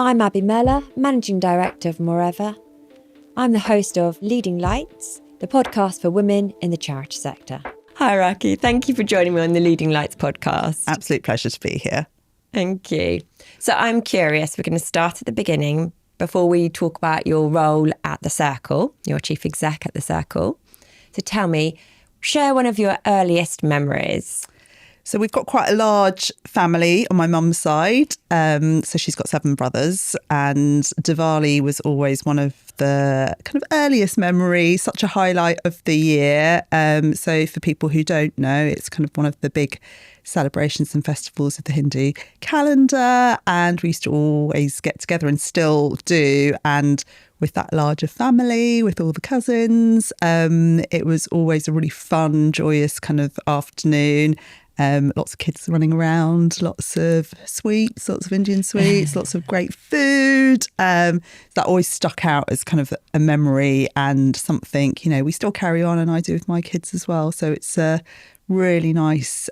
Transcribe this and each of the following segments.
I'm Abby Meller, Managing Director of Moreover. I'm the host of Leading Lights, the podcast for women in the charity sector. Hi, Raakhi. Thank you for joining me on the Leading Lights podcast. Absolute pleasure to be here. Thank you. So I'm curious, we're going to start at the beginning before we talk about your role at The Circle, your chief exec at The Circle. So tell me, share one of your earliest memories. So we've got quite a large family on my mum's side. So she's got 7 brothers, and Diwali was always one of the kind of earliest memories, such a highlight of the year. So for people who don't know, it's kind of one of the big celebrations and festivals of the Hindu calendar. And we used to always get together and still do. And with that larger family, with all the cousins, it was always a really fun, joyous kind of afternoon. Lots of kids running around, lots of sweets, lots of Indian sweets, lots of great food. That always stuck out as kind of a memory and something, we still carry on, and I do with my kids as well. So it's a really nice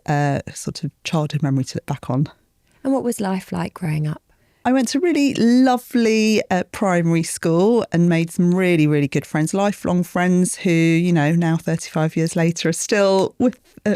sort of childhood memory to look back on. And what was life like growing up? I went to a really lovely primary school and made some really, really good friends, lifelong friends who, now 35 years later are still we're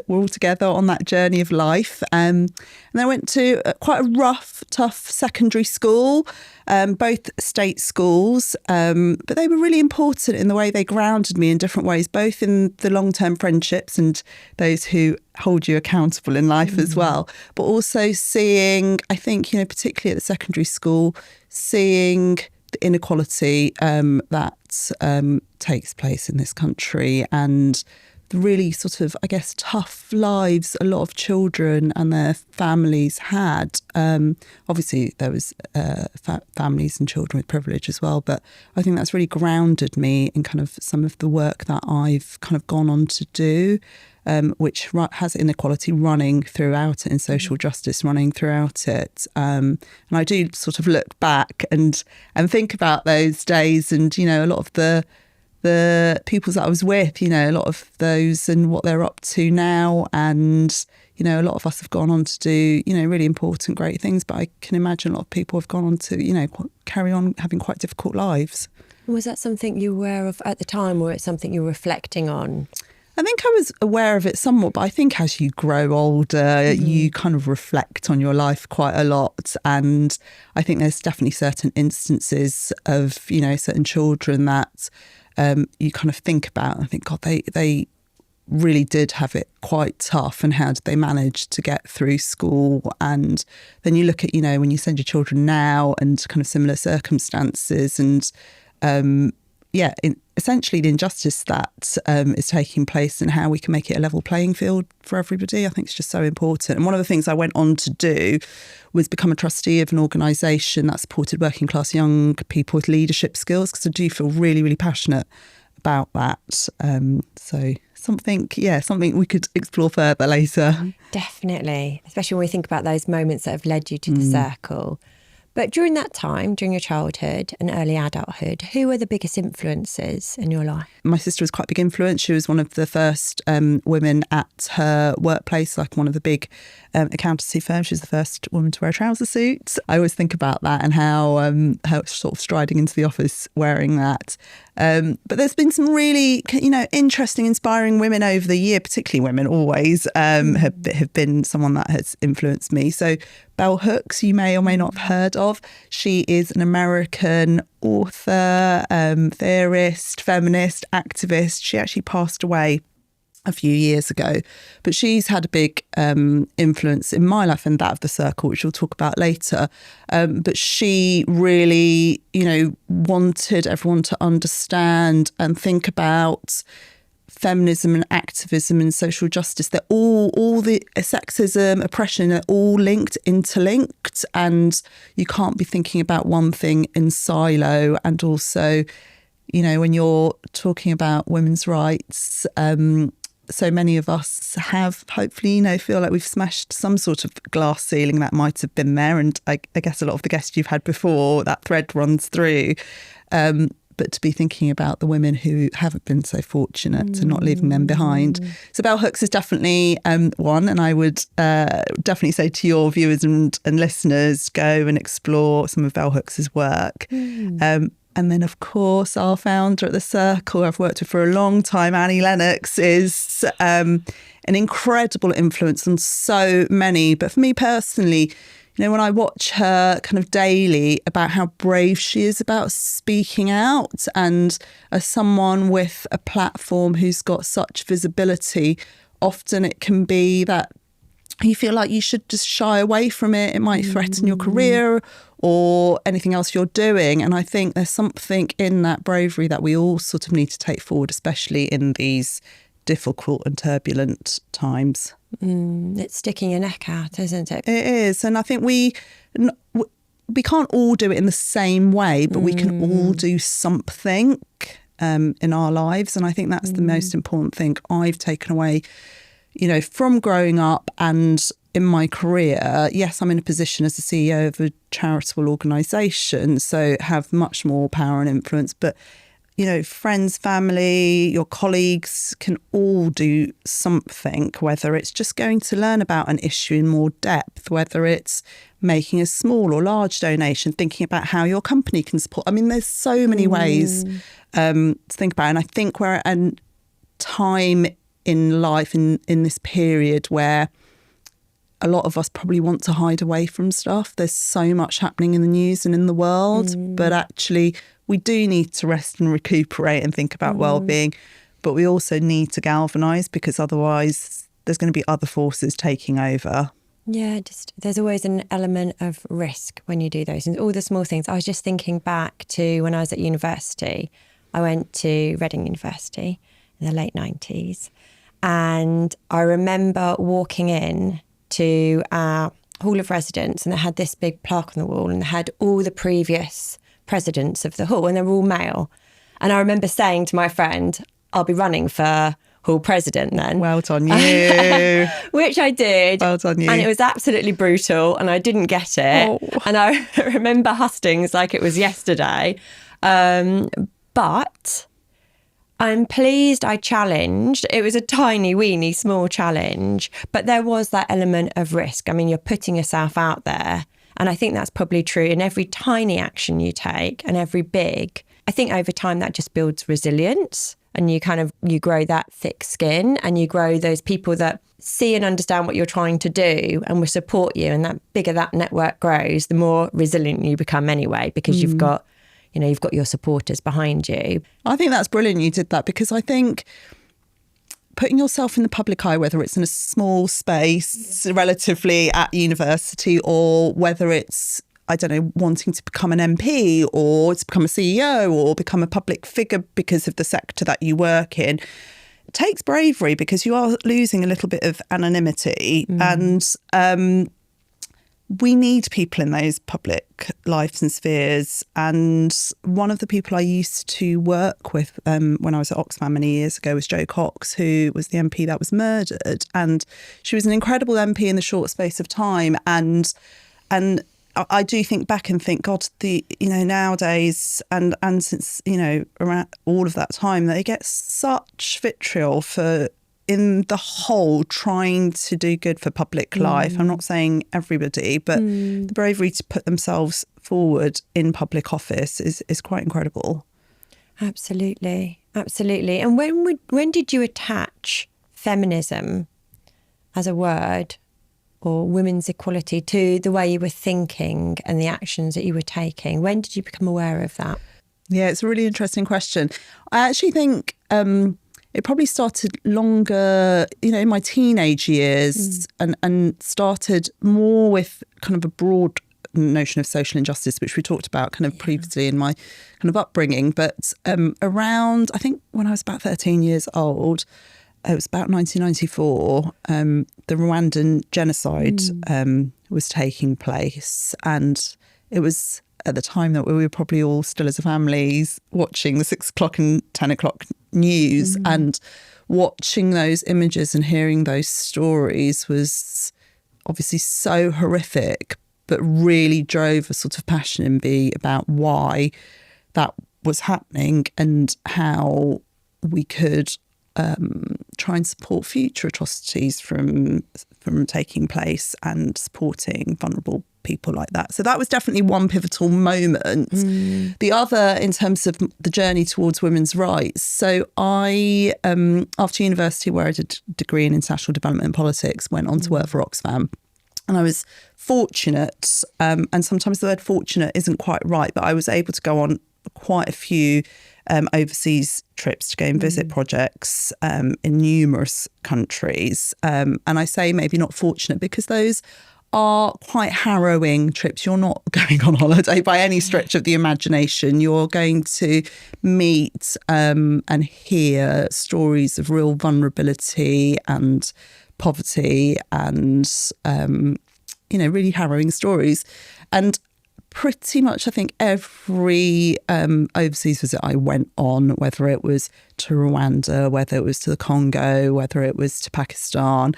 all together on that journey of life. And I went to quite a rough, tough secondary school, both state schools, but they were really important in the way they grounded me in different ways, both in the long-term friendships and those who hold you accountable in life as well, but also seeing, I think, particularly at the secondary school, seeing the inequality that takes place in this country and the really sort of, I guess, tough lives a lot of children and their families had. Obviously, there was families and children with privilege as well, but I think that's really grounded me in kind of some of the work that I've kind of gone on to do, which has inequality running throughout it and social justice running throughout it. And I do sort of look back and think about those days and, a lot of the people that I was with, a lot of those and what they're up to now. And, a lot of us have gone on to do, really important, great things. But I can imagine a lot of people have gone on to, carry on having quite difficult lives. Was that something you were aware of at the time, or it's something you were reflecting on? I think I was aware of it somewhat, but I think as you grow older, you kind of reflect on your life quite a lot. And I think there's definitely certain instances of, certain children that you kind of think about and think, God, they really did have it quite tough, and how did they manage to get through school? And then you look at, when you send your children now and kind of similar circumstances and, essentially the injustice that is taking place and how we can make it a level playing field for everybody. I think it's just so important. And one of the things I went on to do was become a trustee of an organisation that supported working class young people with leadership skills, because I do feel really, really passionate about that. So something we could explore further later. Definitely, especially when we think about those moments that have led you to The Circle. But during that time, during your childhood and early adulthood, who were the biggest influences in your life? My sister was quite a big influence. She was one of the first women at her workplace, like one of the big accountancy firms. She was the first woman to wear a trouser suit. I always think about that and how sort of striding into the office wearing that. But there's been some really, interesting, inspiring women over the year, particularly women always have been someone that has influenced me. So Bell Hooks, you may or may not have heard of. She is an American author, theorist, feminist, activist. She actually passed away a few years ago, but she's had a big influence in my life and that of The Circle, which we'll talk about later. But she really, wanted everyone to understand and think about feminism and activism and social justice. They're all the sexism, oppression, they're all interlinked, and you can't be thinking about one thing in silo. And also, when you're talking about women's rights, so many of us have hopefully, feel like we've smashed some sort of glass ceiling that might have been there. And I guess a lot of the guests you've had before, that thread runs through. but to be thinking about the women who haven't been so fortunate and not leaving them behind. So bell hooks is definitely one, and I would definitely say to your viewers and listeners, go and explore some of bell hooks' work. And then, of course, our founder at the Circle, I've worked with for a long time, Annie Lennox, is an incredible influence on so many. But for me personally, you know, when I watch her kind of daily about how brave she is about speaking out, and as someone with a platform who's got such visibility, often it can be that you feel like you should just shy away from it. It might threaten your career or anything else you're doing. And I think there's something in that bravery that we all sort of need to take forward, especially in these difficult and turbulent times. It's sticking your neck out, isn't it? It is. And I think we can't all do it in the same way, but we can all do something in our lives. And I think that's the most important thing I've taken away, you know, from growing up and in my career. Yes, I'm in a position as the CEO of a charitable organisation, so have much more power and influence. But, you know, friends, family, your colleagues can all do something, whether it's just going to learn about an issue in more depth, whether it's making a small or large donation, thinking about how your company can support. I mean, there's so many ways to think about it. And I think we're at a time in life in this period where a lot of us probably want to hide away from stuff. There's so much happening in the news and in the world, but actually we do need to rest and recuperate and think about well-being, but we also need to galvanise, because otherwise there's going to be other forces taking over. Yeah, just there's always an element of risk when you do those and all the small things. I was just thinking back to when I was at university. I went to Reading University in the late 90s, and I remember walking in to our Hall of Residence, and they had this big plaque on the wall, and they had all the previous presidents of the hall, and they were all male. And I remember saying to my friend, I'll be running for hall president then. Well done you. Which I did. Well done you. And it was absolutely brutal, and I didn't get it. Oh. And I remember hustings like it was yesterday. But I'm pleased I challenged. It was a tiny, weeny, small challenge, but there was that element of risk. I mean, you're putting yourself out there. And I think that's probably true in every tiny action you take and every big. I think over time that just builds resilience, and you grow that thick skin, and you grow those people that see and understand what you're trying to do and will support you. And that bigger that network grows, the more resilient you become anyway, because you've got your supporters behind you. I think that's brilliant you did that, because I think putting yourself in the public eye, whether it's in a small space relatively at university, or whether it's, I don't know, wanting to become an MP or to become a CEO or become a public figure because of the sector that you work in, it takes bravery, because you are losing a little bit of anonymity. And we need people in those public lives and spheres. And one of the people I used to work with when I was at Oxfam many years ago was Jo Cox, who was the MP that was murdered. And she was an incredible MP in the short space of time. And I do think back and think, God, nowadays and since, around all of that time, they get such vitriol for, in the whole, trying to do good for public life. I'm not saying everybody, but the bravery to put themselves forward in public office is quite incredible. Absolutely. Absolutely. And when did you attach feminism as a word, or women's equality, to the way you were thinking and the actions that you were taking? When did you become aware of that? Yeah, it's a really interesting question. I actually think it probably started longer, in my teenage years, and started more with kind of a broad notion of social injustice, which we talked about kind of previously in my kind of upbringing. But around, I think when I was about 13 years old, it was about 1994, the Rwandan genocide was taking place. And it was at the time that we were probably all still as a family watching the 6 o'clock and 10 o'clock news, and watching those images and hearing those stories was obviously so horrific, but really drove a sort of passion in me about why that was happening and how we could try and support future atrocities from taking place and supporting vulnerable people like that. So that was definitely one pivotal moment. The other, in terms of the journey towards women's rights. So I, after university, where I did a degree in international development and politics, went on to work for Oxfam. And I was fortunate, and sometimes the word fortunate isn't quite right, but I was able to go on quite a few overseas trips to go and visit projects in numerous countries. And I say maybe not fortunate because those are quite harrowing trips. You're not going on holiday by any stretch of the imagination. You're going to meet and hear stories of real vulnerability and poverty and, really harrowing stories. And pretty much, I think, every overseas visit I went on, whether it was to Rwanda, whether it was to the Congo, whether it was to Pakistan,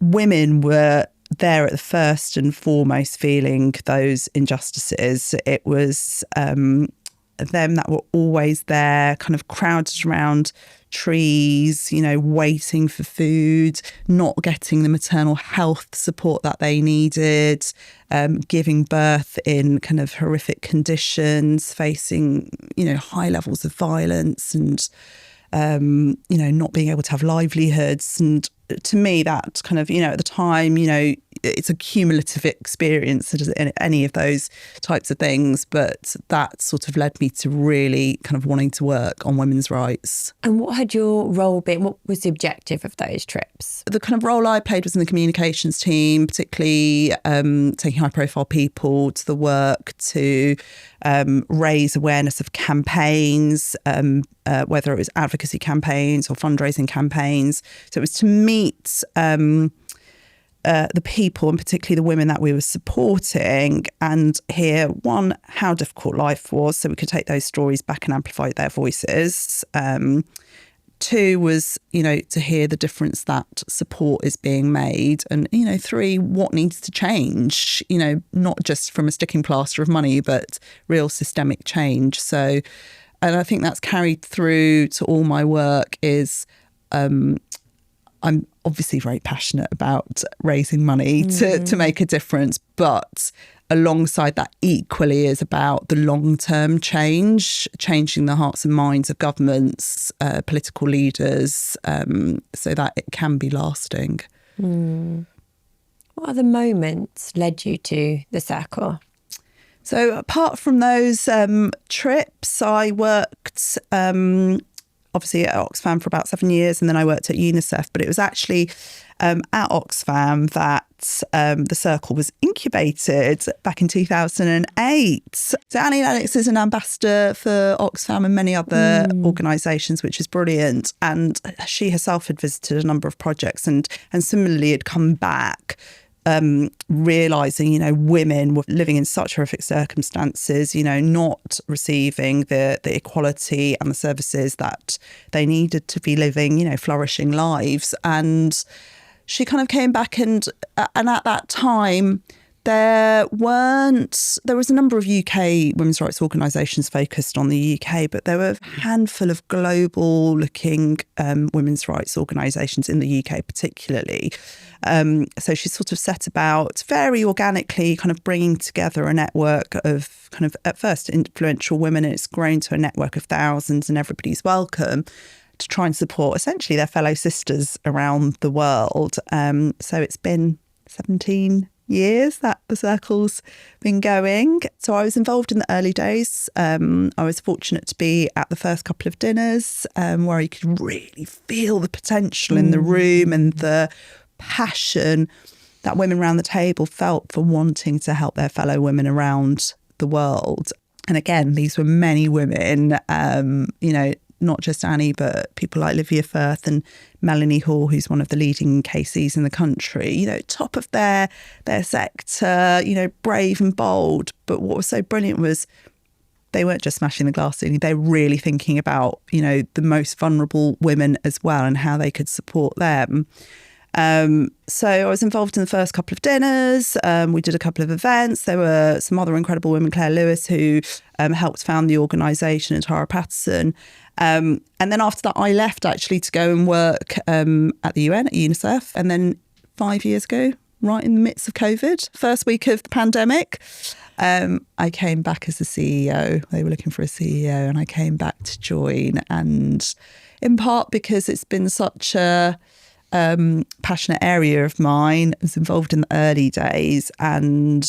women were there at the first and foremost feeling those injustices. It was them that were always there, kind of crowded around trees, waiting for food, not getting the maternal health support that they needed, giving birth in kind of horrific conditions, facing, high levels of violence and, not being able to have livelihoods. And to me, that kind of, at the time, it's a cumulative experience in any of those types of things. But that sort of led me to really kind of wanting to work on women's rights. And what had your role been? What was the objective of those trips? The kind of role I played was in the communications team, particularly taking high profile people to the work to raise awareness of campaigns, whether it was advocacy campaigns or fundraising campaigns. So it was to meet the people, and particularly the women that we were supporting, and hear, one, how difficult life was, so we could take those stories back and amplify their voices. Two was, to hear the difference that support is being made. And, three, what needs to change, not just from a sticking plaster of money, but real systemic change. So, and I think that's carried through to all my work is, I'm obviously very passionate about raising money to make a difference, but alongside that equally is about the long-term change, changing the hearts and minds of governments, political leaders, so that it can be lasting. What other moments led you to the Circle? So apart from those trips, I worked obviously at Oxfam for about 7 years, and then I worked at UNICEF. But it was actually at Oxfam that the Circle was incubated back in 2008. So Annie Lennox is an ambassador for Oxfam and many other organisations, which is brilliant. And she herself had visited a number of projects and similarly had come back realising, women were living in such horrific circumstances, not receiving the equality and the services that they needed to be living, flourishing lives. And she kind of came back and at that time, there was a number of UK women's rights organisations focused on the UK, but there were a handful of global looking women's rights organisations in the UK particularly. So she sort of set about very organically kind of bringing together a network of kind of at first influential women, and it's grown to a network of thousands, and everybody's welcome, to try and support essentially their fellow sisters around the world. So it's been 17 years that the Circle's been going. So I was involved in the early days. I was fortunate to be at the first couple of dinners where you could really feel the potential in the room and the passion that women around the table felt for wanting to help their fellow women around the world. And again, these were many women, not just Annie, but people like Livia Firth and Melanie Hall, who's one of the leading KCs in the country, top of their sector, brave and bold. But what was so brilliant was they weren't just smashing the glass ceiling, they were really thinking about, the most vulnerable women as well and how they could support them. So I was involved in the first couple of dinners. We did a couple of events. There were some other incredible women, Claire Lewis, who helped found the organisation, and Tara Patterson. And then after that, I left actually to go and work at the UN, at UNICEF. And then 5 years ago, right in the midst of COVID, first week of the pandemic, I came back as the CEO. They were looking for a CEO, and I came back to join. And in part because it's been such a passionate area of mine. I was involved in the early days, and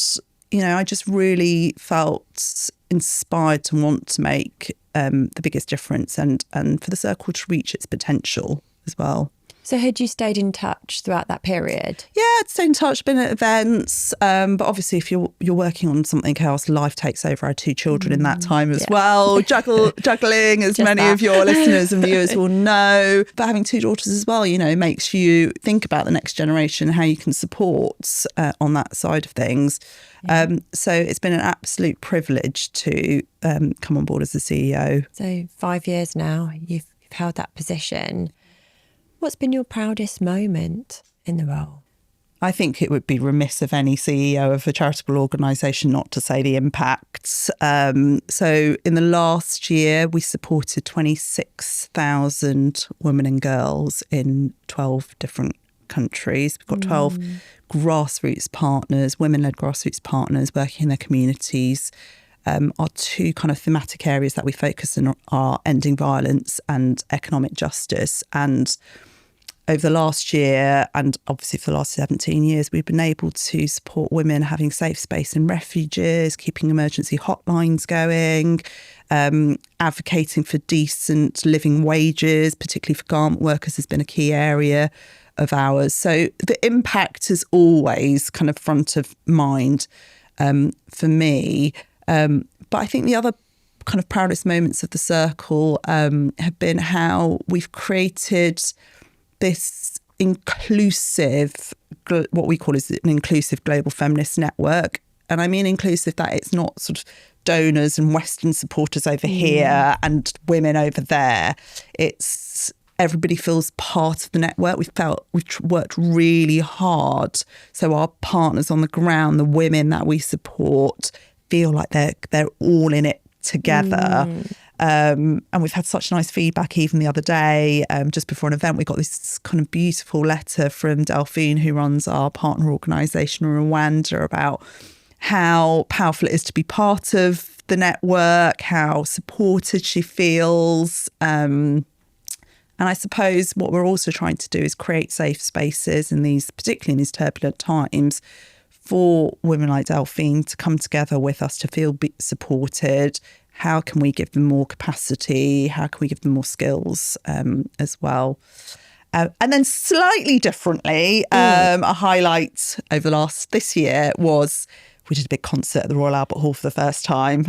I just really felt inspired to want to make the biggest difference, and for the circle to reach its potential as well. So had you stayed in touch throughout that period? Yeah, I'd stayed in touch, been at events, but obviously if you're working on something else, life takes over. I had 2 children in that time as well, juggling, as many of your listeners and viewers will know. But having 2 daughters as well, makes you think about the next generation, how you can support on that side of things. Yeah. So it's been an absolute privilege to come on board as the CEO. So 5 years now, you've held that position. What's been your proudest moment in the role? I think it would be remiss of any CEO of a charitable organisation not to say the impact. So in the last year, we supported 26,000 women and girls in 12 different countries. We've got 12 grassroots partners, women-led grassroots partners working in their communities. Our 2 kind of thematic areas that we focus on are ending violence and economic justice. And over the last year, and obviously for the last 17 years, we've been able to support women having safe space in refuges, keeping emergency hotlines going, advocating for decent living wages, particularly for garment workers, has been a key area of ours. So the impact is always kind of front of mind for me. But I think the other kind of proudest moments of the circle have been how we've created this inclusive, what we call is an inclusive global feminist network. And I mean inclusive that it's not sort of donors and Western supporters over here and women over there. It's everybody feels part of the network. We've worked really hard. So our partners on the ground, the women that we support, feel like they're all in it together. And we've had such nice feedback even the other day, just before an event, we got this kind of beautiful letter from Delphine, who runs our partner organisation in Rwanda, about how powerful it is to be part of the network, how supported she feels. And I suppose what we're also trying to do is create safe spaces particularly in these turbulent times, for women like Delphine to come together with us to feel supported. How can we give them more capacity? How can we give them more skills as well? And then slightly differently, a highlight over this year was we did a big concert at the Royal Albert Hall for the first time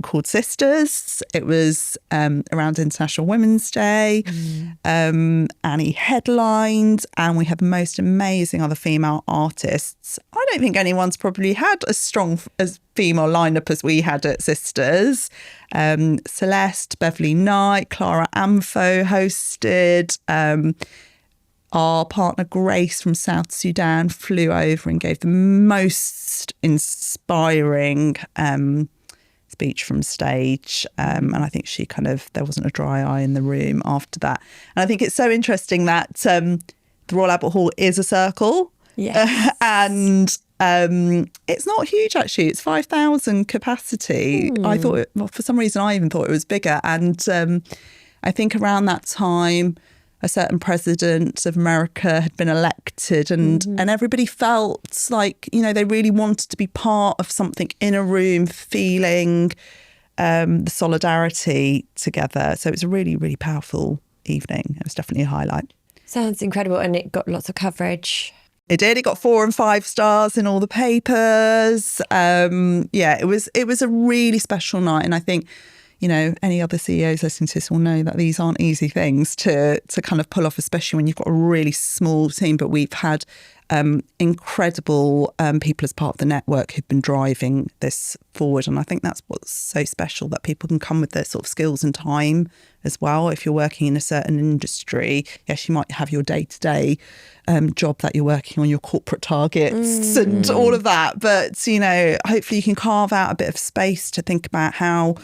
called Sisters. It was around International Women's Day. Annie headlined, and we had the most amazing other female artists. I don't think anyone's probably had as strong as female lineup as we had at Sisters. Celeste, Beverly Knight, Clara Amfo hosted. Our partner Grace from South Sudan flew over and gave the most inspiring speech from stage. And I think there wasn't a dry eye in the room after that. And I think it's so interesting that the Royal Albert Hall is a circle. Yes. And it's not huge, actually. It's 5,000 capacity. I thought, for some reason, I even thought it was bigger. And I think around that time, a certain president of America had been elected, and everybody felt like, they really wanted to be part of something in a room, feeling the solidarity together. So it was a really, really powerful evening. It was definitely a highlight. Sounds incredible. And it got lots of coverage. It did. It got 4 and 5 stars in all the papers. It was a really special night. And I think, you know, any other CEOs listening to this will know that these aren't easy things to kind of pull off, especially when you've got a really small team. But we've had incredible people as part of the network who've been driving this forward. And I think that's what's so special, that people can come with their sort of skills and time as well. If you're working in a certain industry, yes, you might have your day-to-day job that you're working on, your corporate targets and all of that. But, you know, hopefully you can carve out a bit of space to think about how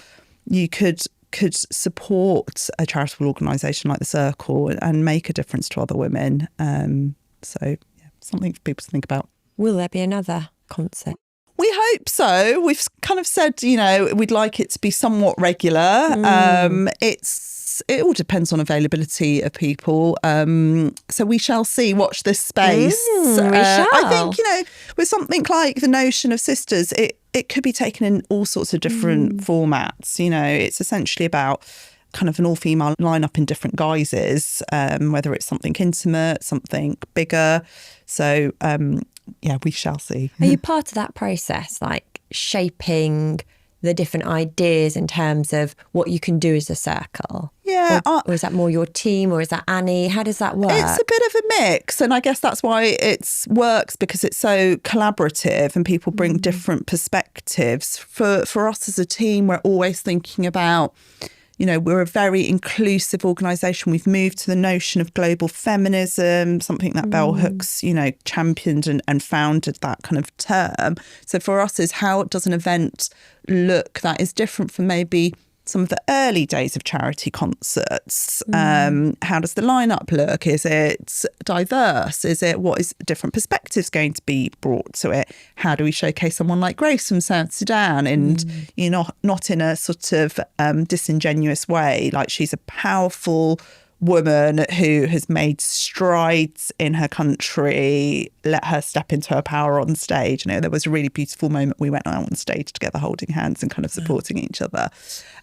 you could support a charitable organisation like the Circle and make a difference to other women. So something for people to think about. Will there be another concert? We hope so. We've kind of said, you know, we'd like it to be somewhat regular. It all depends on availability of people. So we shall see. Watch this space. We shall. I think, you know, with something like the notion of sisters, it could be taken in all sorts of different formats. You know, it's essentially about kind of an all-female lineup in different guises, whether it's something intimate, something bigger. So, we shall see. Are you part of that process, like shaping the different ideas in terms of what you can do as a circle? Yeah. Or is that more your team, or is that Annie? How does that work? It's a bit of a mix. And I guess that's why it works, because it's so collaborative and people bring different perspectives. For us as a team, we're always thinking about, you know, we're a very inclusive organisation. We've moved to the notion of global feminism, something that Bell Hooks, you know, championed and founded that kind of term. So for us is, how does an event look that is different from maybe some of the early days of charity concerts? How does the lineup look? Is it diverse? What is different perspectives going to be brought to it? How do we showcase someone like Grace from South Sudan? And you know, not in a sort of disingenuous way. Like, she's a powerful woman who has made strides in her country. Let her step into her power on stage. You know, there was a really beautiful moment. We went out on stage together holding hands and kind of supporting each other.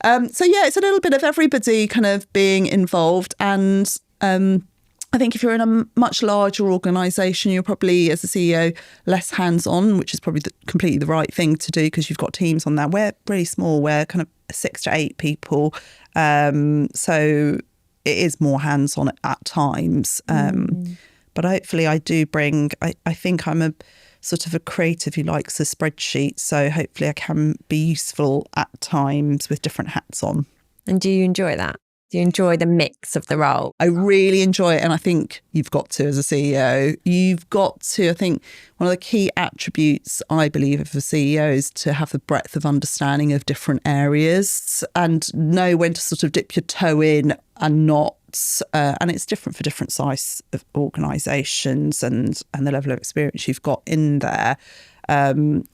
So yeah, it's a little bit of everybody kind of being involved. And I think if you're in a much larger organisation, you're probably, as a CEO, less hands-on, which is probably completely the right thing to do, because you've got teams on that. We're pretty small. We're kind of 6 to 8 people. So it is more hands-on at times. But hopefully I do bring, I think I'm a sort of a creative who likes a spreadsheet. So hopefully I can be useful at times with different hats on. And do you enjoy that? Do you enjoy the mix of the role? I really enjoy it. And I think you've got to, as a CEO, I think one of the key attributes, I believe, of a CEO is to have the breadth of understanding of different areas and know when to sort of dip your toe in and not. And it's different for different size of organisations and the level of experience you've got in there.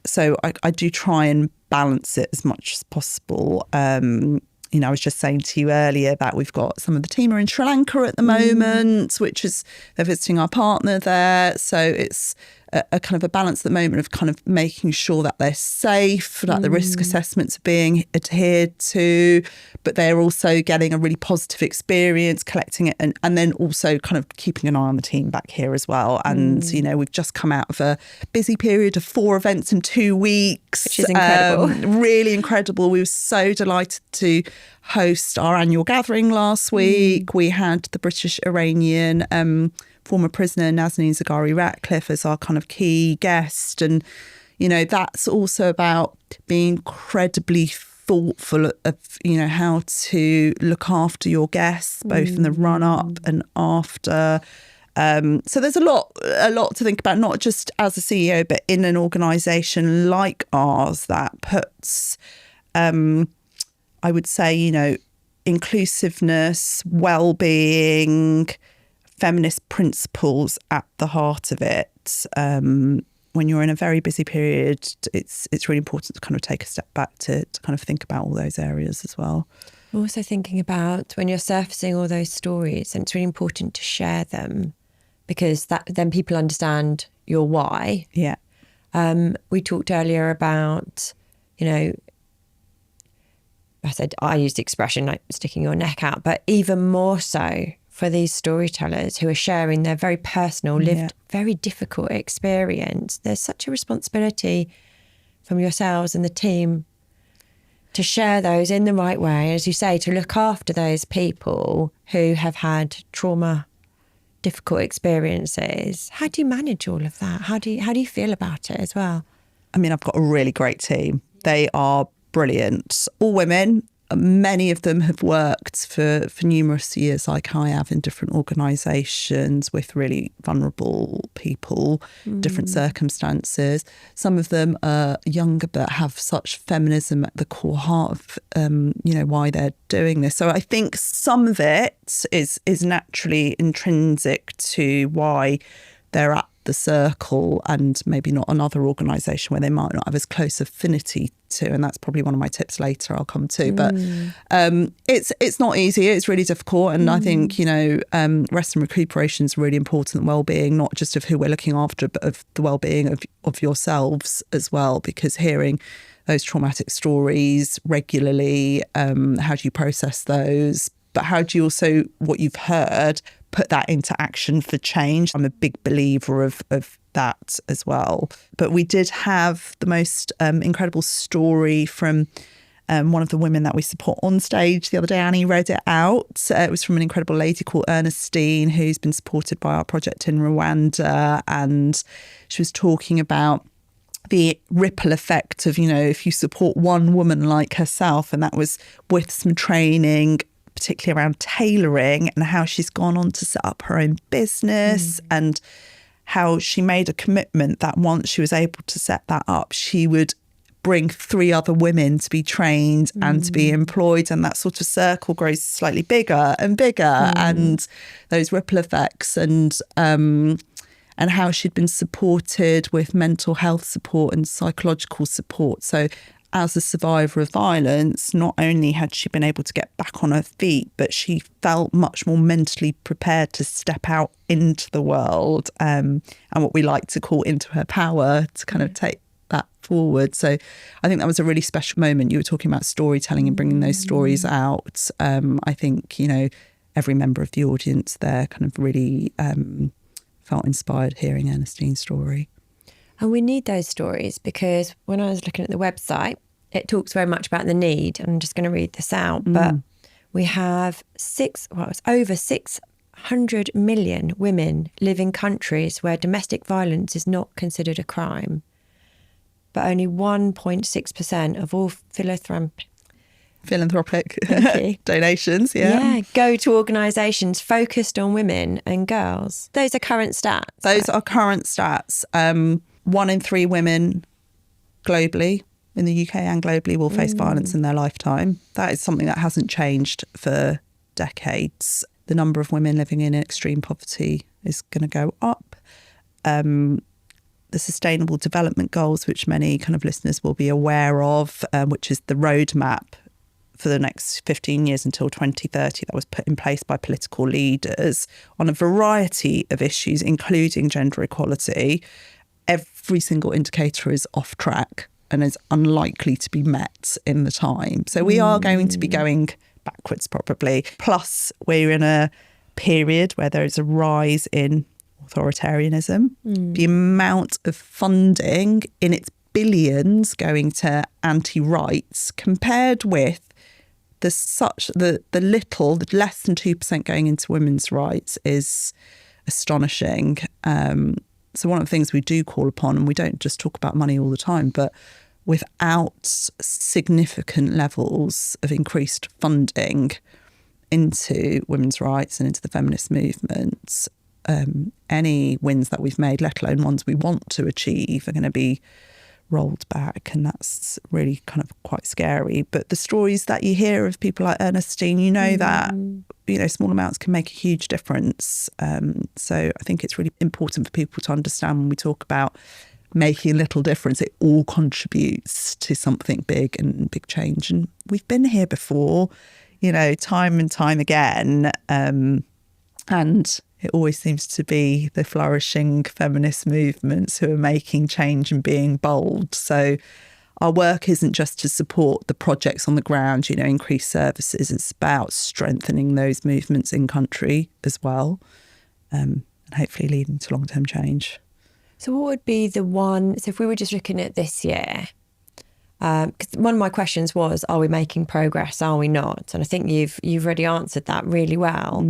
So I do try and balance it as much as possible. You know, I was just saying to you earlier that we've got some of the team are in Sri Lanka at the moment, which is, they're visiting our partner there. So it's a kind of a balance at the moment of kind of making sure that they're safe, that the risk assessments are being adhered to, but they're also getting a really positive experience, collecting it, and then also kind of keeping an eye on the team back here as well. And, you know, we've just come out of a busy period of 4 events in 2 weeks. Which is incredible. Really incredible. We were so delighted to host our annual gathering last week. We had the British Iranian former prisoner Nazanin Zaghari-Ratcliffe as our kind of key guest. And, you know, that's also about being incredibly thoughtful of, you know, how to look after your guests, both in the run-up and after. So there's a lot to think about, not just as a CEO, but in an organisation like ours that puts, I would say, you know, inclusiveness, well-being, feminist principles at the heart of it. When you're in a very busy period, it's really important to kind of take a step back to kind of think about all those areas as well. I'm also thinking about when you're surfacing all those stories, and it's really important to share them, because then people understand your why. Yeah. We talked earlier about, you know, I used the expression like sticking your neck out, but even more so for these storytellers who are sharing their very personal, lived, very difficult experience. There's such a responsibility from yourselves and the team to share those in the right way, as you say, to look after those people who have had trauma, difficult experiences. How do you manage all of that? How do you feel about it as well? I mean, I've got a really great team. They are brilliant. All women. Many of them have worked for numerous years, like I have, in different organisations with really vulnerable people, different circumstances. Some of them are younger but have such feminism at the core heart of, why they're doing this. So I think some of it is naturally intrinsic to why they're at the circle and maybe not another organisation where they might not have as close affinity to, and that's probably one of my tips later I'll come to. But it's not easy, it's really difficult, and I think rest and recuperation is really important. Well-being, not just of who we're looking after, but of the well-being of yourselves as well, because hearing those traumatic stories regularly, how do you process those? But how do you also, what you've heard, put that into action for change? I'm a big believer of that as well. But we did have the most incredible story from one of the women that we support on stage the other day. Annie read it out. It was from an incredible lady called Ernestine, who's been supported by our project in Rwanda. And she was talking about the ripple effect of, if you support one woman like herself, and that was with some training, particularly around tailoring, and how she's gone on to set up her own business and how she made a commitment that once she was able to set that up, she would bring 3 other women to be trained and to be employed, and that sort of circle grows slightly bigger and bigger, and those ripple effects, and how she'd been supported with mental health support and psychological support. So as a survivor of violence, not only had she been able to get back on her feet, but she felt much more mentally prepared to step out into the world, and what we like to call into her power, to kind of take that forward. So I think that was a really special moment. You were talking about storytelling and bringing those stories out. I think, every member of the audience there kind of really felt inspired hearing Ernestine's story. And we need those stories, because when I was looking at the website, it talks very much about the need. I'm just going to read this out. But we have over 600 million women live in countries where domestic violence is not considered a crime. But only 1.6% of all philanthropic donations, go to organisations focused on women and girls. Those are current stats. Those are current stats. 1 in 3 women globally, in the UK and globally, will face violence in their lifetime. That is something that hasn't changed for decades. The number of women living in extreme poverty is going to go up. The Sustainable Development Goals, which many kind of listeners will be aware of, which is the roadmap for the next 15 years until 2030, that was put in place by political leaders on a variety of issues, including gender equality. Every single indicator is off track and is unlikely to be met in the time. So we are going to be going backwards probably. Plus, we're in a period where there is a rise in authoritarianism. The amount of funding in its billions going to anti-rights compared with the less than 2% going into women's rights is astonishing. So one of the things we do call upon, and we don't just talk about money all the time, but without significant levels of increased funding into women's rights and into the feminist movements, any wins that we've made, let alone ones we want to achieve, are going to be rolled back, and that's really kind of quite scary. But the stories that you hear of people like Ernestine, that small amounts can make a huge difference. So I think it's really important for people to understand, when we talk about making a little difference, it all contributes to something big and big change. And we've been here before, time and time again, and it always seems to be the flourishing feminist movements who are making change and being bold. So our work isn't just to support the projects on the ground, increase services. It's about strengthening those movements in country as well, and hopefully leading to long-term change. So what would be the one, so if we were just looking at this year, Because one of my questions was, are we making progress? Are we not? And I think you've already answered that really well.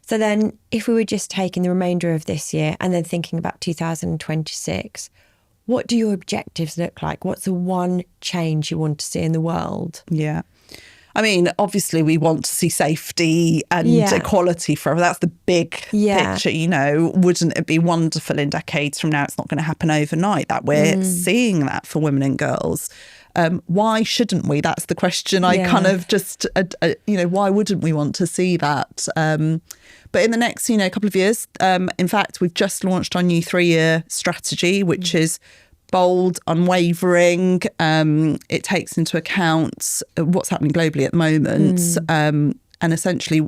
So then if we were just taking the remainder of this year and then thinking about 2026, what do your objectives look like? What's the one change you want to see in the world? Yeah. I mean, obviously, we want to see safety and equality forever. That's the big picture, you know. Wouldn't it be wonderful in decades from now? It's not going to happen overnight that we're seeing that for women and girls. Why shouldn't we? That's the question. I kind of just, why wouldn't we want to see that? But in the next, couple of years, in fact, we've just launched our new 3-year strategy, which is bold, unwavering. It takes into account what's happening globally at the moment. And essentially,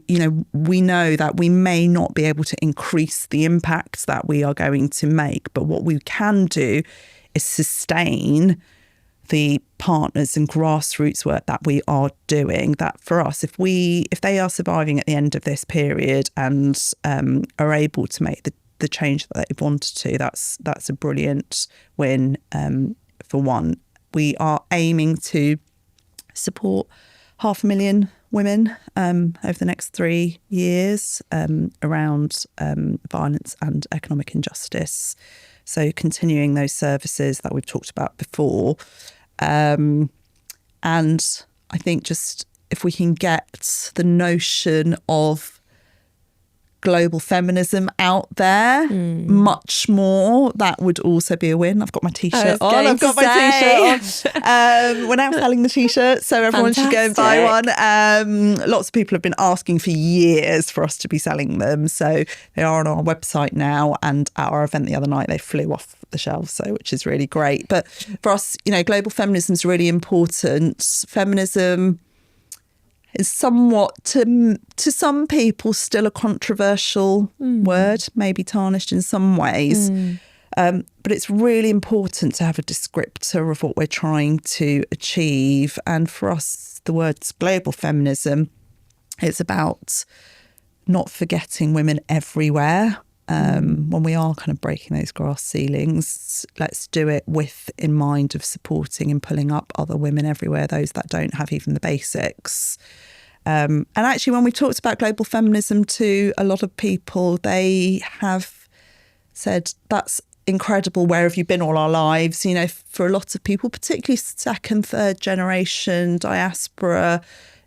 we know that we may not be able to increase the impact that we are going to make. But what we can do is sustain the partners and grassroots work that we are doing. That for us, if they are surviving at the end of this period and are able to make the change that they've wanted to, that's a brilliant win. For one, we are aiming to support 500,000 women over the next 3 years around violence and economic injustice. So continuing those services that we've talked about before. And I think just if we can get the notion of global feminism out there much more, that would also be a win. I've got my T-shirt on. I've got my T-shirt on. We're now selling the T-shirt, so everyone should go and buy one. Lots of people have been asking for years for us to be selling them, so they are on our website now, and at our event the other night they flew off the shelves, so which is really great. But for us, global feminism is really important. Feminism is somewhat, to some people, still a controversial word, maybe tarnished in some ways. But it's really important to have a descriptor of what we're trying to achieve. And for us, the words global feminism, it's about not forgetting women everywhere. When we are kind of breaking those glass ceilings, let's do it with in mind of supporting and pulling up other women everywhere, those that don't have even the basics. And actually, when we talked about global feminism to a lot of people, they have said, that's incredible. Where have you been all our lives? For a lot of people, particularly second, third generation diaspora,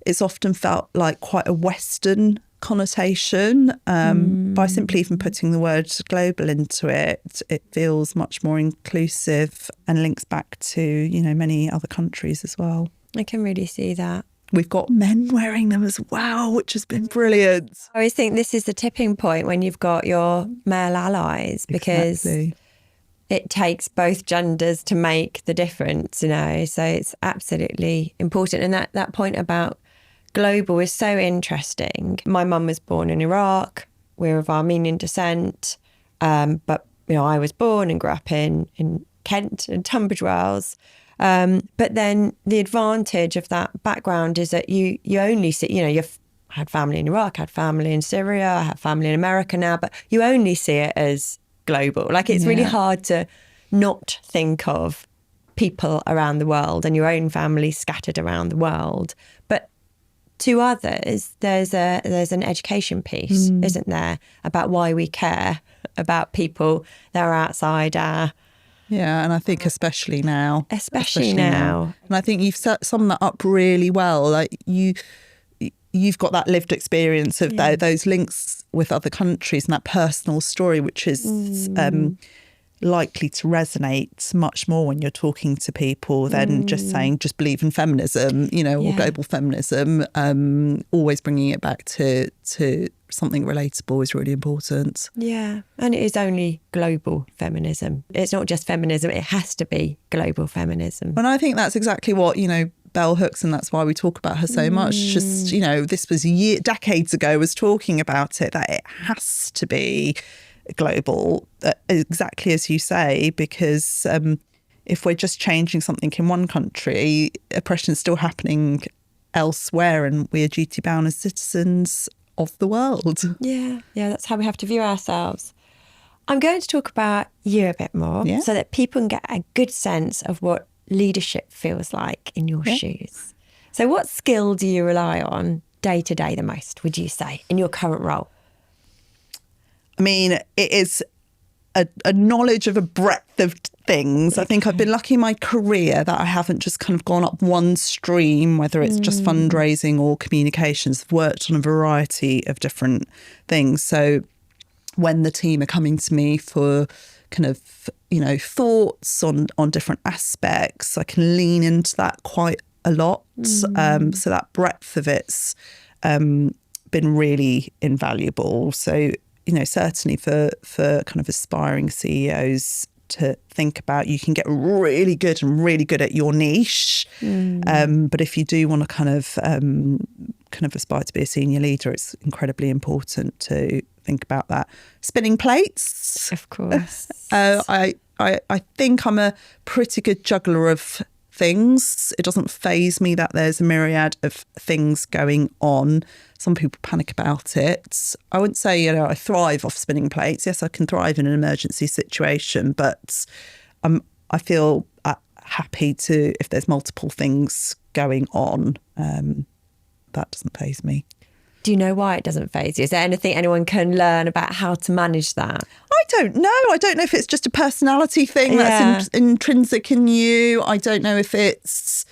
it's often felt like quite a Western connotation. By simply even putting the word global into it, it feels much more inclusive and links back to, many other countries as well. I can really see that. We've got men wearing them as well, which has been brilliant. I always think this is the tipping point when you've got your male allies, because it takes both genders to make the difference, so it's absolutely important. And that point about global is so interesting. My mum was born in Iraq. We're of Armenian descent. But, I was born and grew up in Kent and Tunbridge Wells. But then the advantage of that background is that you only see, you've had family in Iraq, had family in Syria, I have family in America now, but you only see it as global. Like, it's really hard to not think of people around the world and your own family scattered around the world. But to others, there's an education piece, isn't there, about why we care about people that are outside our... Yeah, and I think especially now. Especially now. And I think you've summed that up really well. Like you've got that lived experience of those links with other countries and that personal story, which is likely to resonate much more when you're talking to people than just saying, just believe in feminism, or global feminism. Always bringing it back to something relatable is really important. Yeah, and it is only global feminism. It's not just feminism, it has to be global feminism. And I think that's exactly what, Bell hooks, and that's why we talk about her so much. Just, this was decades ago, was talking about it, that it has to be global, exactly as you say, because if we're just changing something in one country, oppression is still happening elsewhere, and we are duty bound as citizens of the world. Yeah, that's how we have to view ourselves. I'm going to talk about you a bit more so that people can get a good sense of what leadership feels like in your shoes. So what skill do you rely on day to day the most, would you say, in your current role? I mean, it is a knowledge of a breadth of things. I think I've been lucky in my career that I haven't just kind of gone up one stream, whether it's just fundraising or communications. I've worked on a variety of different things. So when the team are coming to me for kind of, thoughts on different aspects, I can lean into that quite a lot. So that breadth of it's been really invaluable. So, certainly for kind of aspiring CEOs to think about, you can get really good at your niche. But if you do want to kind of aspire to be a senior leader, it's incredibly important to think about that. Spinning plates. Of course. I think I'm a pretty good juggler of things. It doesn't faze me that there's a myriad of things going on. Some people panic about it. I wouldn't say, I thrive off spinning plates. Yes, I can thrive in an emergency situation, but I feel happy to, if there's multiple things going on, that doesn't faze me. Do you know why it doesn't faze you? Is there anything anyone can learn about how to manage that? I don't know. I don't know if it's just a personality thing that's intrinsic in you. I don't know if it's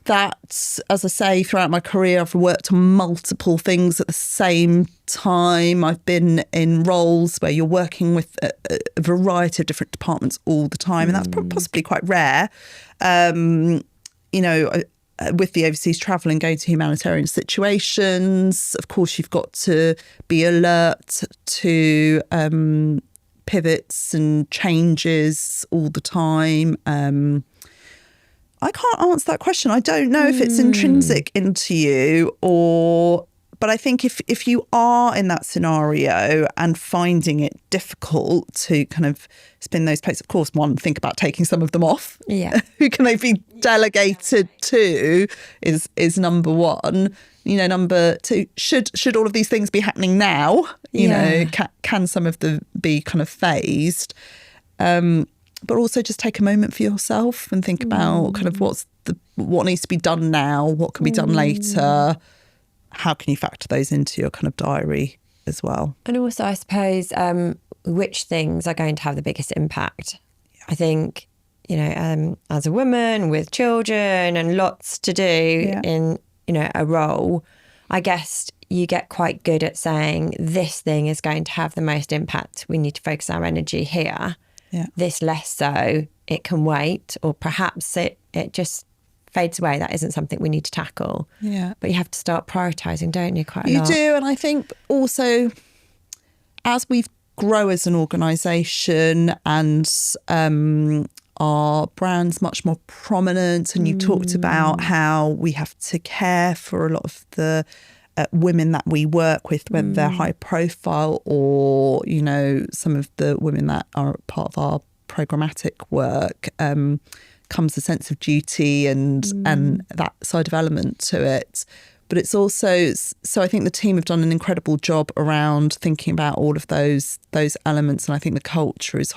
that, as I say, throughout my career, I've worked on multiple things at the same time. I've been in roles where you're working with a variety of different departments all the time, and that's possibly quite rare. With the overseas travel and going to humanitarian situations, of course, you've got to be alert to pivots and changes all the time. I can't answer that question. I don't know if it's intrinsic into you but I think if you are in that scenario and finding it difficult to kind of spin those plates, of course, one, think about taking some of them off. Yeah. Who can they be delegated to is number one. Number two, should all of these things be happening now? Can some of them be kind of phased? But also just take a moment for yourself and think about kind of what needs to be done now, what can be done later. How can you factor those into your kind of diary as well? And also, I suppose, which things are going to have the biggest impact? Yeah. I think, as a woman with children and lots to do in, a role, I guess you get quite good at saying this thing is going to have the most impact. We need to focus our energy here. Yeah. This less so, it can wait, or perhaps it just fades away. That isn't something we need to tackle. Yeah. But you have to start prioritising, don't you, quite a lot? You do, and I think also as we grow as an organisation and our brand's much more prominent, and you talked about how we have to care for a lot of the women that we work with, whether they're high profile or, some of the women that are part of our programmatic work, comes a sense of duty and that side of element to it. But it's also, so I think the team have done an incredible job around thinking about all of those elements, and I think the culture is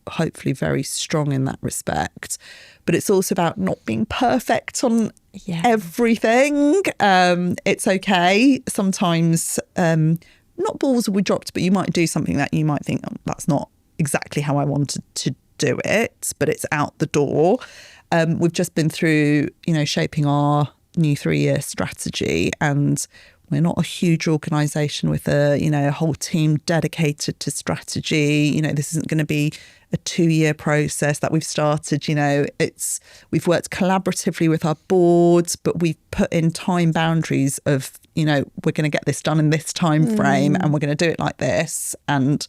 hopefully very strong in that respect. But it's also about not being perfect on everything. It's okay. Sometimes not balls will be dropped, but you might do something that you might think, that's not exactly how I wanted to do it, but it's out the door. We've just been through, shaping our new 3-year strategy, and we're not a huge organisation with a whole team dedicated to strategy. This isn't going to be a 2-year process that we've started. We've worked collaboratively with our boards, but we've put in time boundaries of, we're going to get this done in this time frame, and we're going to do it like this, and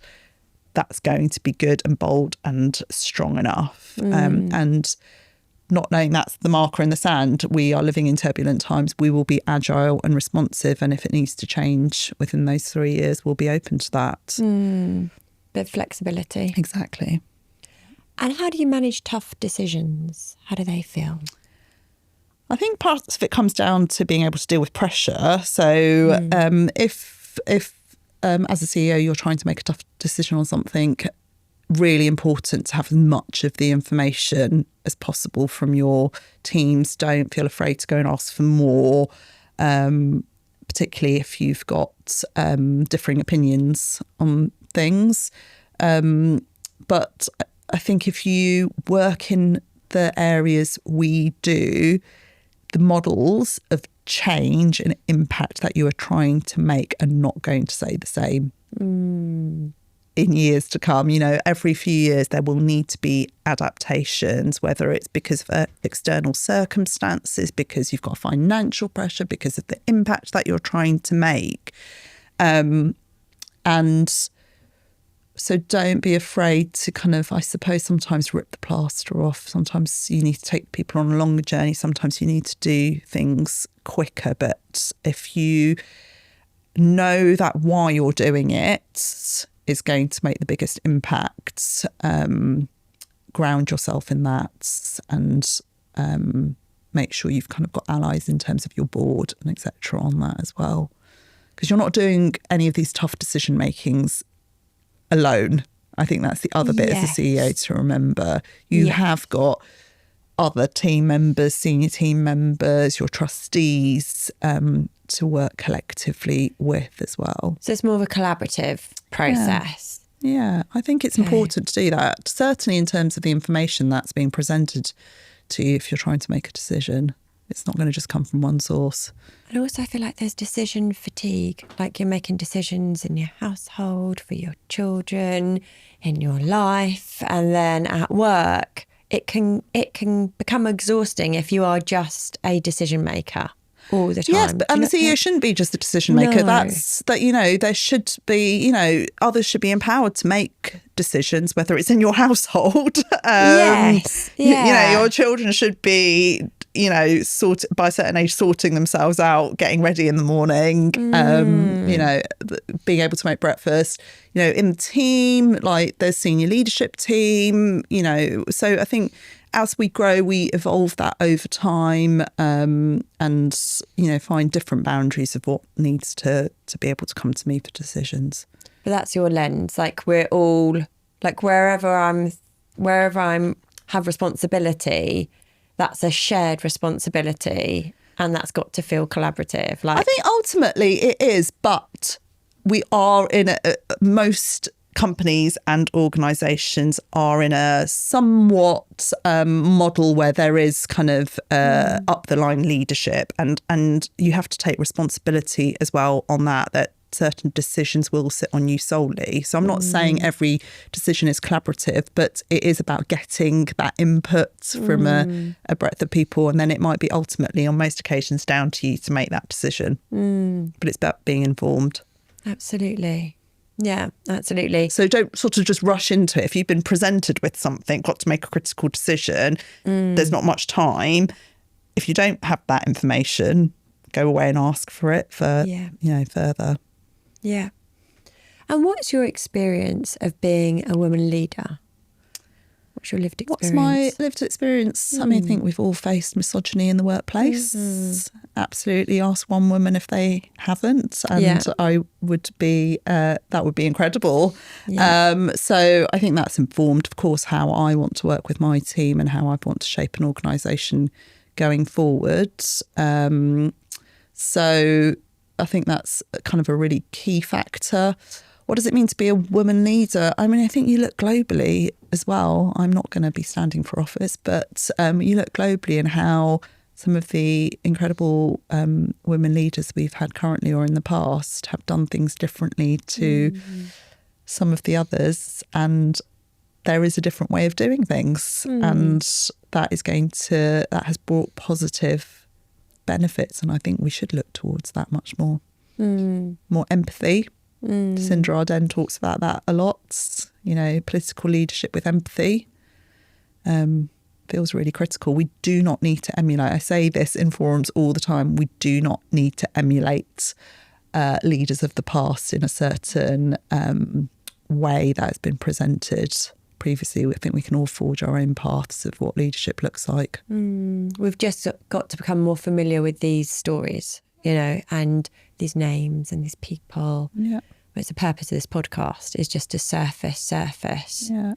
that's going to be good and bold and strong enough. And not knowing that's the marker in the sand, we are living in turbulent times. We will be agile and responsive, and if it needs to change within those 3 years, we'll be open to that. Bit of flexibility. Exactly. And how do you manage tough decisions? How do they feel? I think part of it comes down to being able to deal with pressure. So if as a CEO, you're trying to make a tough decision on something, really important to have as much of the information as possible from your teams. Don't feel afraid to go and ask for more, particularly if you've got differing opinions on things. But I think if you work in the areas we do, the models of change and impact that you are trying to make are not going to stay the same in years to come. You know, every few years there will need to be adaptations, whether it's because of external circumstances, because you've got financial pressure, because of the impact that you're trying to make. And so don't be afraid to kind of, I suppose, sometimes rip the plaster off. Sometimes you need to take people on a longer journey. Sometimes you need to do things quicker. But if you know that why you're doing it is going to make the biggest impact, ground yourself in that, and make sure you've kind of got allies in terms of your board and etc. on that as well. Because you're not doing any of these tough decision makings alone. I think that's the other bit as a CEO to remember. You have got other team members, senior team members, your trustees to work collectively with as well. So it's more of a collaborative process. Yeah, I think it's important to do that, certainly in terms of the information that's being presented to you if you're trying to make a decision. It's not going to just come from one source. And also I feel like there's decision fatigue, like you're making decisions in your household, for your children, in your life, and then at work. It can become exhausting if you are just a decision maker all the time. Yes, and the CEO shouldn't be just a decision maker. No. You know, there should be, you know, others should be empowered to make decisions, whether it's in your household. Yes. Yeah. You know, your children should be, you know, by a certain age, sorting themselves out, getting ready in the morning, you know, being able to make breakfast, you know, in the team, like there's senior leadership team, you know. So I think as we grow, we evolve that over time, and, you know, find different boundaries of what needs to be able to come to me for decisions. But that's your lens. Like we're all, like wherever I'm have responsibility, that's a shared responsibility, and that's got to feel collaborative. Like, I think ultimately it is, but we are in most companies and organisations are in a somewhat model where there is kind of up the line leadership, and you have to take responsibility as well on that certain decisions will sit on you solely. So I'm not saying every decision is collaborative, but it is about getting that input from a breadth of people, and then it might be ultimately on most occasions down to you to make that decision. But it's about being informed. Absolutely. Yeah, absolutely. So don't sort of just rush into it. If you've been presented with something, got to make a critical decision, there's not much time. If you don't have that information, go away and ask for it for, you know, further. Yeah. And what's your experience of being a woman leader? What's your lived experience? What's my lived experience? I mean, I think we've all faced misogyny in the workplace. Absolutely. Ask one woman if they haven't. And I would be, that would be incredible. Yeah. So I think that's informed, of course, how I want to work with my team and how I want to shape an organisation going forward. So I think that's kind of a really key factor. What does it mean to be a woman leader? I mean, I think you look globally as well. I'm not going to be standing for office, but you look globally and how some of the incredible women leaders we've had currently or in the past have done things differently to some of the others. And there is a different way of doing things. And that has brought positive benefits, and I think we should look towards that much more. More empathy. Jacinda Ardern talks about that a lot. You know, political leadership with empathy feels really critical. We do not need to emulate. I say this in forums all the time. We do not need to emulate leaders of the past in a certain way that has been presented previously. I think we can all forge our own paths of what leadership looks like. We've just got to become more familiar with these stories, you know, and these names and these people. Yeah. it's the purpose of this podcast, is just to surface, Yeah.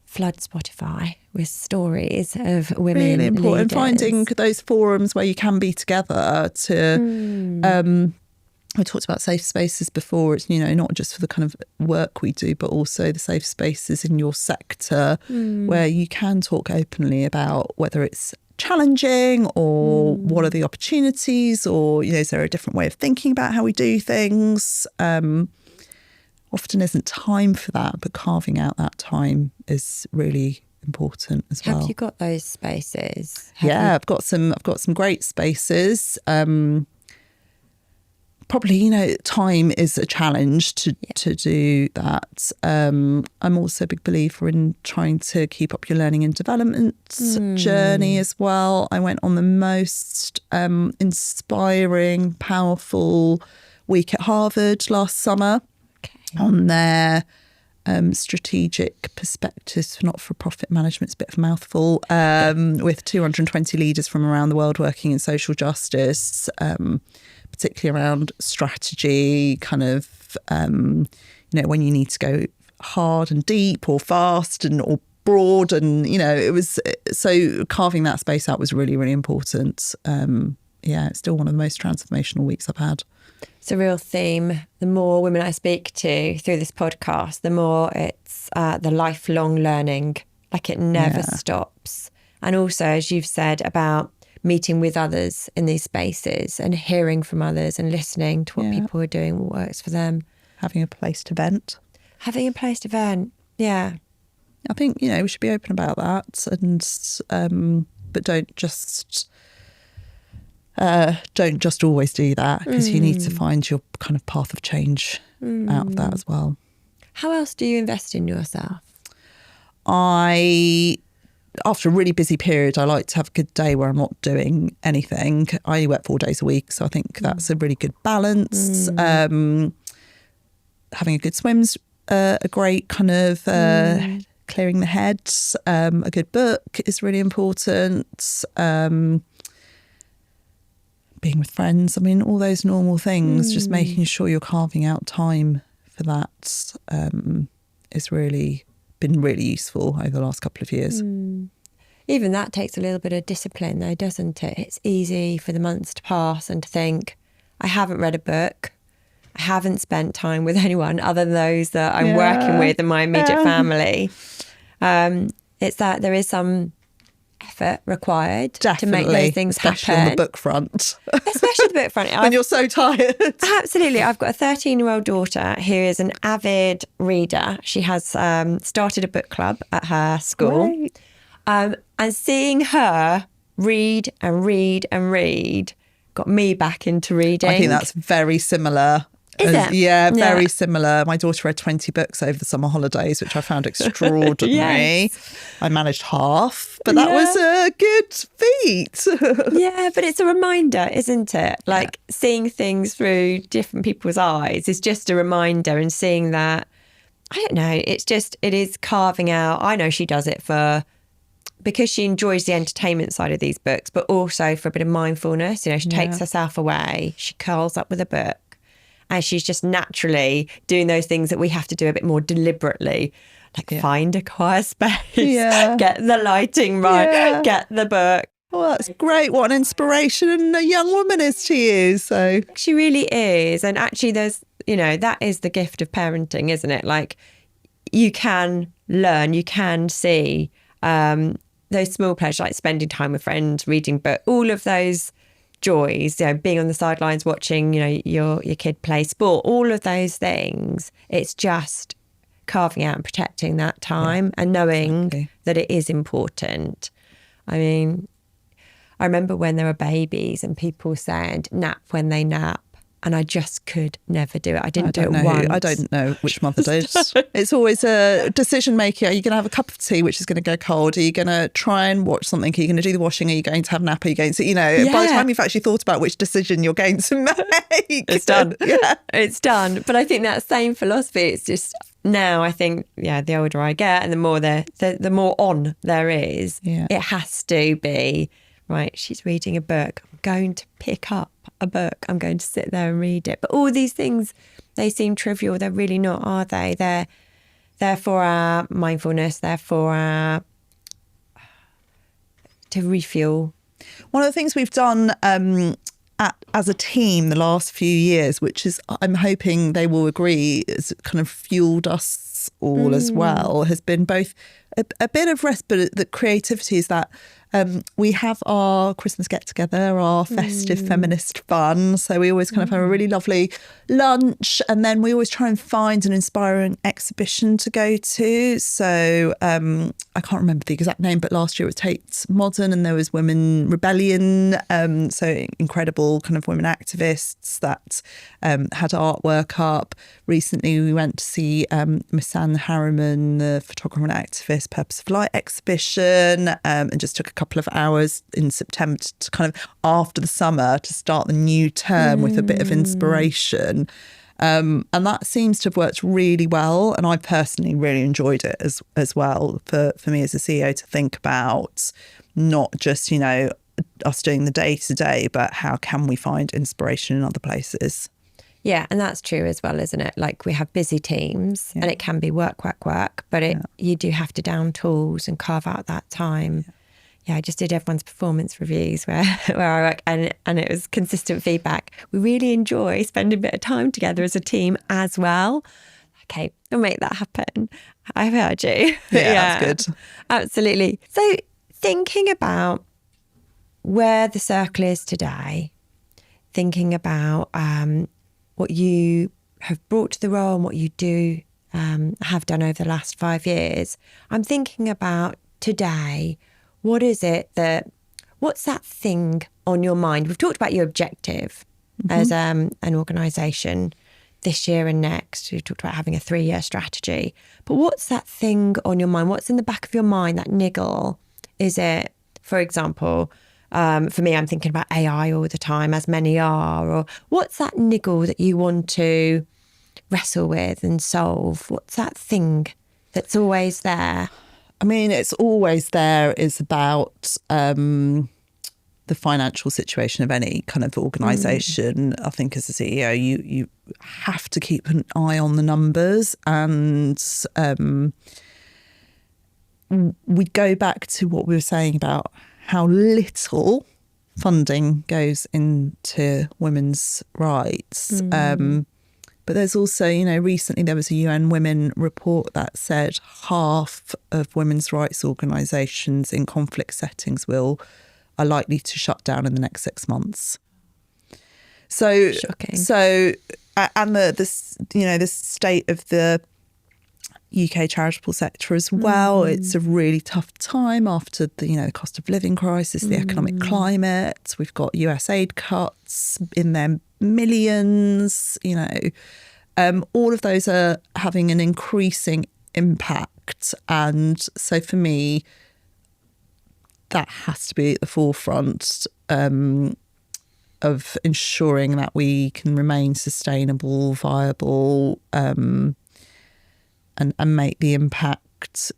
flood Spotify with stories of women Really important. leaders. Finding those forums where you can be together to... we talked about safe spaces before. It's, not just for the kind of work we do, but also the safe spaces in your sector where you can talk openly about whether it's challenging or what are the opportunities, or, is there a different way of thinking about how we do things? Often isn't time for that, but carving out that time is really important as well. Have you got those spaces? I've got some great spaces. Probably, time is a challenge to do that. I'm also a big believer in trying to keep up your learning and development journey as well. I went on the most inspiring, powerful week at Harvard last summer on their strategic perspectives for not-for-profit management. It's a bit of a mouthful, with 220 leaders from around the world working in social justice, particularly around strategy, kind of, when you need to go hard and deep or fast or broad. And, it was, so carving that space out was really, really important. It's still one of the most transformational weeks I've had. It's a real theme. The more women I speak to through this podcast, the more it's the lifelong learning, like it never stops. And also, as you've said, about meeting with others in these spaces and hearing from others and listening to what people are doing, what works for them. Having a place to vent. Having a place to vent, yeah. I think, we should be open about that, and but don't just always do that, because you need to find your kind of path of change out of that as well. How else do you invest in yourself? After a really busy period, I like to have a good day where I'm not doing anything. I work 4 days a week, so I think that's a really good balance. Having a good swim's a great kind of clearing the head. A good book is really important. Being with friends, all those normal things, just making sure you're carving out time for that is really been really useful over the last couple of years. Even that takes a little bit of discipline though, doesn't it? It's easy for the months to pass and to think, I haven't read a book, I haven't spent time with anyone other than those that I'm working with in my immediate family. It's that there is some effort required to make those things especially happen. on the book front. Especially the book front. When you're so tired. Absolutely. I've got a 13-year-old daughter who is an avid reader. She has started a book club at her school. And seeing her read and read and read got me back into reading. I think that's very similar. Is it? Yeah, very similar. My daughter read 20 books over the summer holidays, which I found extraordinary. Yes. I managed half, but that was a good feat. Yeah, but it's a reminder, isn't it? Like seeing things through different people's eyes is just a reminder, and seeing that, I don't know, it is carving out. I know she does it because she enjoys the entertainment side of these books, but also for a bit of mindfulness. She takes herself away, she curls up with a book. And she's just naturally doing those things that we have to do a bit more deliberately, like find a quiet space, get the lighting right, get the book. Well, that's great. What an inspiration a young woman is to you. So she really is. And actually there's, that is the gift of parenting, isn't it? Like you can learn, you can see those small pleasures, like spending time with friends, reading books, all of those joys, being on the sidelines watching, your kid play sport, all of those things. It's just carving out and protecting that time and knowing that it is important. I remember when there were babies and people said nap when they nap, and I just could never do it. I didn't do it once. I don't know which mother did. It's always a decision making. Are you going to have a cup of tea, which is going to go cold? Are you going to try and watch something? Are you going to do the washing? Are you going to have a nap? Are you going to, by the time you've actually thought about which decision you're going to make, it's done. It's done. But I think that same philosophy, it's just now, I think, the older I get and the more the more on there is, it has to be right, she's reading a book. I'm going to pick up a book. I'm going to sit there and read it. But all these things, they seem trivial. They're really not, are they? They're for our mindfulness. They're for our to refuel. One of the things we've done as a team the last few years, which is, I'm hoping they will agree, has kind of fueled us all as well, has been both a bit of rest, but the creativity is that we have our Christmas get-together, our festive feminist fun. So we always kind of have a really lovely lunch, and then we always try and find an inspiring exhibition to go to. So I can't remember the exact name, but last year it was Tate Modern, and there was Women Rebellion. So incredible kind of women activists that had artwork up. Recently we went to see Miss Anne Harriman, the photographer and activist, Purpose of Light exhibition, and just took a couple of hours in September to kind of after the summer to start the new term with a bit of inspiration. And that seems to have worked really well. And I personally really enjoyed it as well for me as a CEO to think about not just, us doing the day to day, but how can we find inspiration in other places? Yeah, and that's true as well, isn't it? Like we have busy teams and it can be work, but you do have to down tools and carve out that time. Yeah, I just did everyone's performance reviews where I work, and it was consistent feedback. We really enjoy spending a bit of time together as a team as well. Okay, we'll make that happen. I've heard you. Yeah, that's good. Absolutely. So thinking about where the circle is today, thinking about what you have brought to the role and what you do have done over the last 5 years, I'm thinking about today. What is it what's that thing on your mind? We've talked about your objective as an organisation this year and next. We've talked about having a 3-year strategy. But what's that thing on your mind? What's in the back of your mind, that niggle? Is it, for example, for me, I'm thinking about AI all the time, as many are. Or what's that niggle that you want to wrestle with and solve? What's that thing that's always there? I mean, it's always there is about the financial situation of any kind of organisation. I think as a CEO, you have to keep an eye on the numbers, and we go back to what we were saying about how little funding goes into women's rights. But there's also, recently there was a UN Women report that said half of women's rights organisations in conflict settings are likely to shut down in the next 6 months. So shocking. So, and the state of the UK charitable sector as well. It's a really tough time after the cost of living crisis, the economic climate. We've got US aid cuts in their millions. All of those are having an increasing impact, and so for me, that has to be at the forefront of ensuring that we can remain sustainable, viable, and make the impact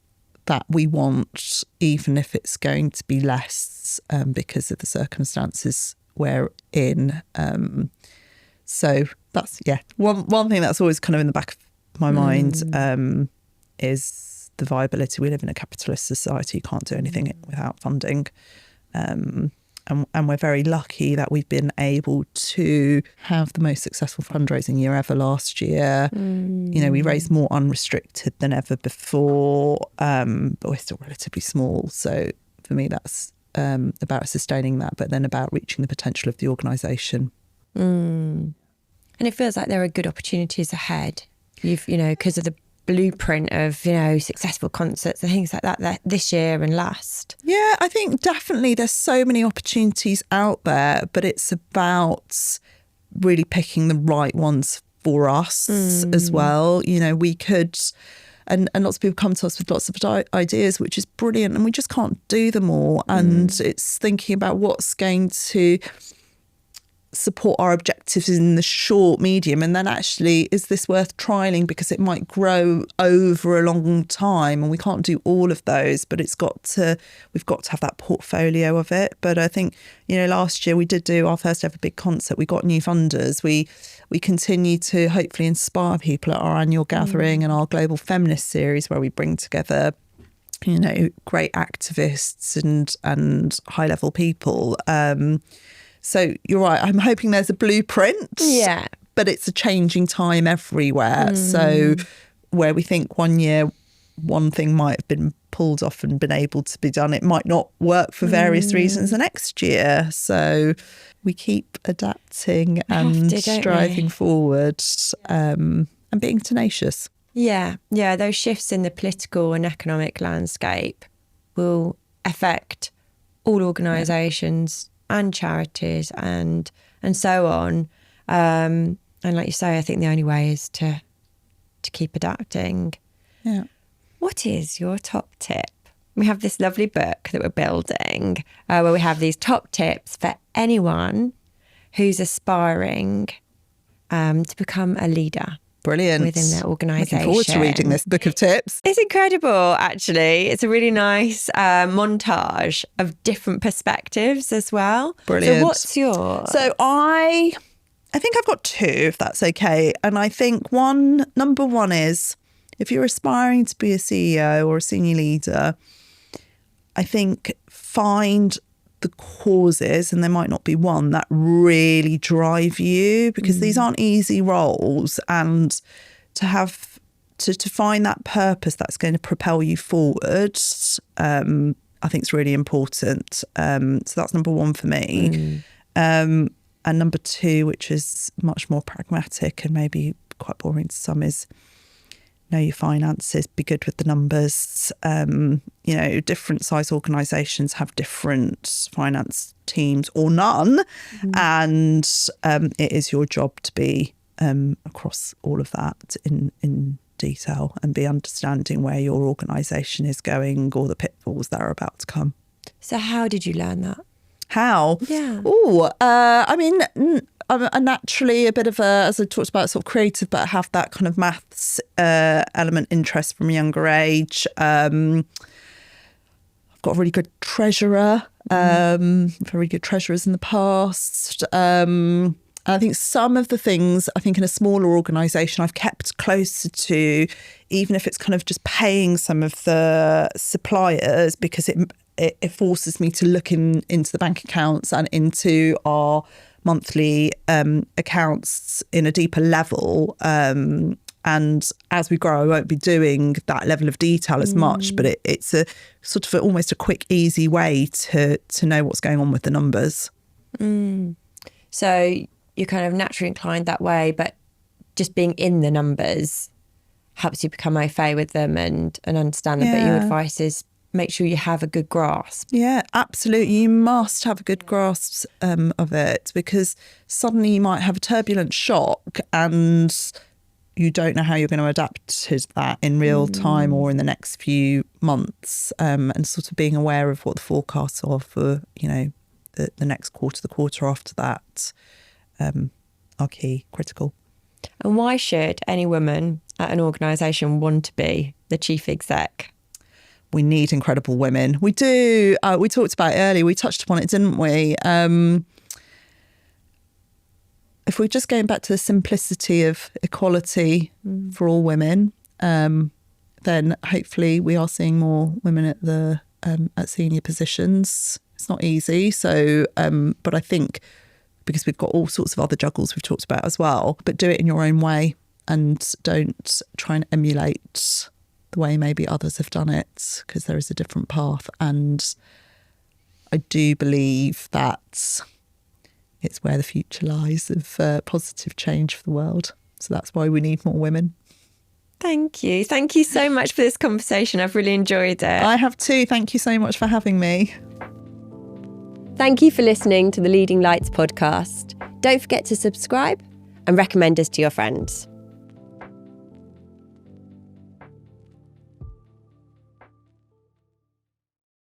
that we want, even if it's going to be less because of the circumstances we're in. So that's, one thing that's always kind of in the back of my mind is the viability. We live in a capitalist society. You can't do anything without funding. And we're very lucky that we've been able to have the most successful fundraising year ever last year. We raised more unrestricted than ever before, but we're still relatively small. So for me, that's about sustaining that, but then about reaching the potential of the organisation. And it feels like there are good opportunities ahead. Because of the blueprint of, successful concerts and things like that this year and last. Yeah, I think definitely there's so many opportunities out there, but it's about really picking the right ones for us as well. We could, and lots of people come to us with lots of ideas, which is brilliant, and we just can't do them all. And it's thinking about what's going to support our objectives in the short, medium, and then actually, is this worth trialing because it might grow over a long time, and we can't do all of those, but we've got to have that portfolio of it. But I think, last year we did do our first ever big concert. We got new funders. We continue to hopefully inspire people at our annual gathering and our Global Feminist series, where we bring together great activists and high level people. So you're right. I'm hoping there's a blueprint. Yeah. But it's a changing time everywhere. So where we think one year one thing might have been pulled off and been able to be done, it might not work for various reasons the next year. So we keep adapting and striving forward and being tenacious. Yeah. Those shifts in the political and economic landscape will affect all organisations and charities and so on. And like you say, I think the only way is to keep adapting. Yeah. What is your top tip? We have this lovely book that we're building where we have these top tips for anyone who's aspiring to become a leader. Brilliant. Within their organisation. Looking forward to reading this book of tips. It's incredible, actually. It's a really nice montage of different perspectives as well. Brilliant. So what's yours? So I think I've got two, if that's okay. And I think number one is, if you're aspiring to be a CEO or a senior leader, I think find the causes, and there might not be one, that really drive you, because these aren't easy roles, and to have to find that purpose that's going to propel you forward, I think it's really important. So that's number one for me. And number two, which is much more pragmatic and maybe quite boring to some, is know your finances, be good with the numbers. Different size organisations have different finance teams or none. And it is your job to be across all of that in detail and be understanding where your organisation is going or the pitfalls that are about to come. So how did you learn that? How? Yeah. I'm naturally a bit of as I talked about, sort of creative, but I have that kind of maths element interest from a younger age. I've got a really good treasurer, very good treasurers in the past. And I think some of the things, in a smaller organisation, I've kept closer to, even if it's kind of just paying some of the suppliers, because it forces me to look into the bank accounts and into our monthly accounts in a deeper level. And as we grow, I won't be doing that level of detail as much, but it's a sort of almost a quick, easy way to know what's going on with the numbers. So you're kind of naturally inclined that way, but just being in the numbers helps you become au fait with them and understand them. Yeah. But your advice is make sure you have a good grasp. Yeah, absolutely. You must have a good grasp of it, because suddenly you might have a turbulent shock and you don't know how you're going to adapt to that in real time or in the next few months, and sort of being aware of what the forecasts are for, the next quarter, the quarter after that, are key, critical. And why should any woman at an organisation want to be the chief exec? We need incredible women. We do. We talked about it earlier. We touched upon it, didn't we? If we're just going back to the simplicity of equality for all women, then hopefully we are seeing more women at the at senior positions. It's not easy. So, but I think because we've got all sorts of other juggles we've talked about as well, but do it in your own way and don't try and emulate the way maybe others have done it, because there is a different path. And I do believe that it's where the future lies of positive change for the world. So that's why we need more women. Thank you. Thank you so much for this conversation. I've really enjoyed it. I have too. Thank you so much for having me. Thank you for listening to the Leading Lights podcast. Don't forget to subscribe and recommend us to your friends.